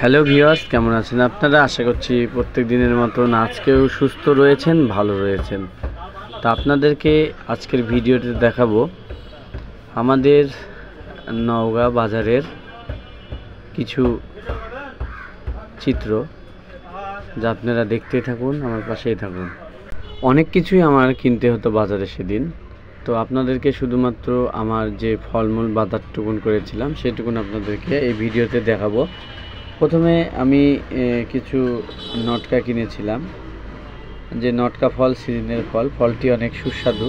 Hello viewers, কেমন আছেন আপনারা? আশা করছি প্রত্যেক দিনের মতন আজকেও সুস্থ রয়েছেন, ভালো রয়েছেন। তা আপনাদেরকে আজকের ভিডিওতে দেখাবো আমাদের নওগাঁ বাজারের কিছু চিত্র, যা আপনারা দেখতেই থাকুন, আমার পাশেই থাকুন। অনেক কিছুই আমার কিনতে হতো বাজারে সেদিন, তো আপনাদেরকে শুধুমাত্র আমার যে ফলমূল বাজারটুকুন করেছিলাম সেটুকুন আপনাদেরকে এই ভিডিওতে দেখাবো। প্রথমে আমি কিছু নটকা কিনেছিলাম, যে নটকা ফল সিজনের ফল, ফলটি অনেক সুস্বাদু।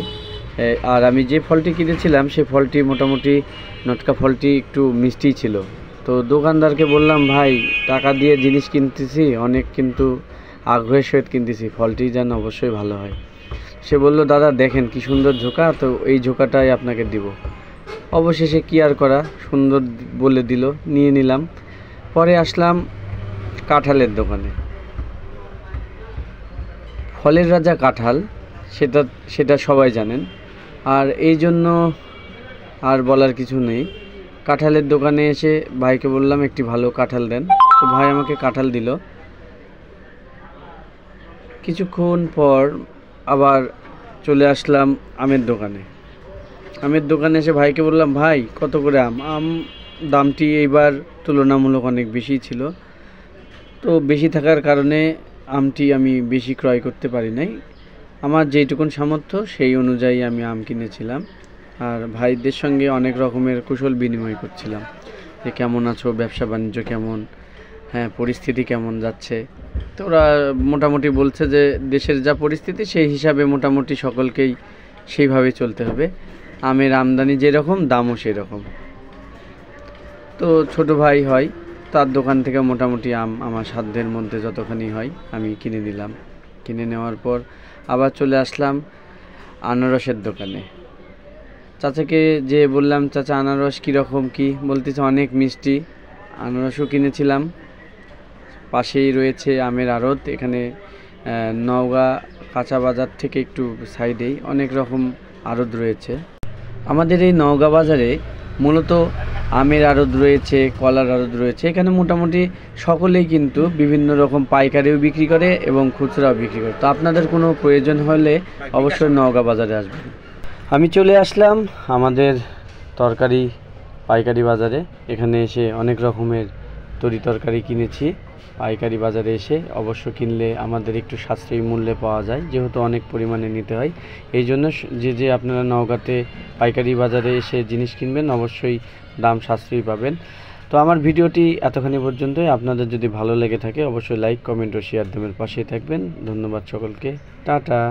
আর আমি যে ফলটি কিনেছিলাম সেই ফলটি মোটামুটি নটকা ফলটি একটু মিষ্টি ছিল। তো দোকানদারকে বললাম, ভাই টাকা দিয়ে জিনিস কিনতেছি অনেক, কিন্তু আগ্রহের সহিত কিনতেছি, ফলটি যেন অবশ্যই ভালো হয়। সে বলল, দাদা দেখেন কি সুন্দর ঝোঁকা, তো এই ঝোঁকাটাই আপনাকে দিব। অবশেষে কি আর করা, সুন্দর বলে দিল, নিয়ে নিলাম। পরে আসলাম কাঁঠালের দোকানে। ফলের রাজা কাঁঠাল, সেটা সবাই জানেন, আর এই জন্য আর বলার কিছু নেই। কাঁঠালের দোকানে এসে ভাইকে বললাম একটি ভালো কাঁঠাল দেন, তো ভাই আমাকে কাঁঠাল দিল। কিছুক্ষণ পর আবার চলে আসলাম আমের দোকানে। আমের দোকানে এসে ভাইকে বললাম, ভাই কত করে আম? দামটি এইবার তুলনামূলক অনেক বেশি ছিল, তো বেশি থাকার কারণে আমটি আমি বেশি ক্রয় করতে পারি নাই। আমার যেইটুকুন সামর্থ্য সেই অনুযায়ী আমি আম কিনেছিলাম। আর ভাইদের সঙ্গে অনেক রকমের কুশল বিনিময় করছিলাম, যে কেমন আছো, ব্যবসা বাণিজ্য কেমন, হ্যাঁ পরিস্থিতি কেমন যাচ্ছে। তো ওরা মোটামুটি বলছে যে দেশের যা পরিস্থিতি সেই হিসাবে মোটামুটি সকলকেই সেইভাবে চলতে হবে, আমের আমদানি যেরকম দামও সেই রকম। তো ছোট ভাই হয়, তার দোকান থেকে মোটামুটি আম আমার সাধ্যের মধ্যে যতখানি হয় আমি কিনে নিলাম। কিনে নেওয়ার পর আবার চলে আসলাম আনারসের দোকানে। চাচাকে যে বললাম, চাচা আনারস কীরকম কী? বলতেছে অনেক মিষ্টি। আনারসও কিনেছিলাম। পাশেই রয়েছে আমের আড়ত, এখানে নওগাঁ কাঁচা বাজার থেকে একটু সাইডেই অনেক রকম আড়ত রয়েছে। আমাদের এই নওগাঁ বাজারে মূলত আমের আড়ত রয়েছে, কলার আড়ত রয়েছে। এখানে মোটামুটি সকলেই কিন্তু বিভিন্ন রকম পাইকারিও বিক্রি করে এবং খুচরাও বিক্রি করে। তো আপনাদের কোনো প্রয়োজন হলে অবশ্যই নওগাঁ বাজারে আসবেন। আমি চলে আসলাম আমাদের তরকারি পাইকারি বাজারে। এখানে এসে অনেক রকমের তরি তরকারি কিনেছি। পাইকারি বাজারে এসে অবশ্য কিনলে আমাদের একটু সাশ্রয়ী মূল্যে পাওয়া যায়, যেহেতু অনেক পরিমাণে নিতে হয়। এই জন্য যে আপনারা নওগাঁতে পাইকারি বাজারে এসে জিনিস কিনবেন অবশ্যই দাম সাশ্রয়ী পাবেন। তো আমার ভিডিওটি এতখানি পর্যন্তই। আপনাদের যদি ভালো লেগে থাকে অবশ্যই লাইক, কমেন্ট ও শেয়ার দেবেন, পাশেই থাকবেন। ধন্যবাদ সকলকে, টাটা।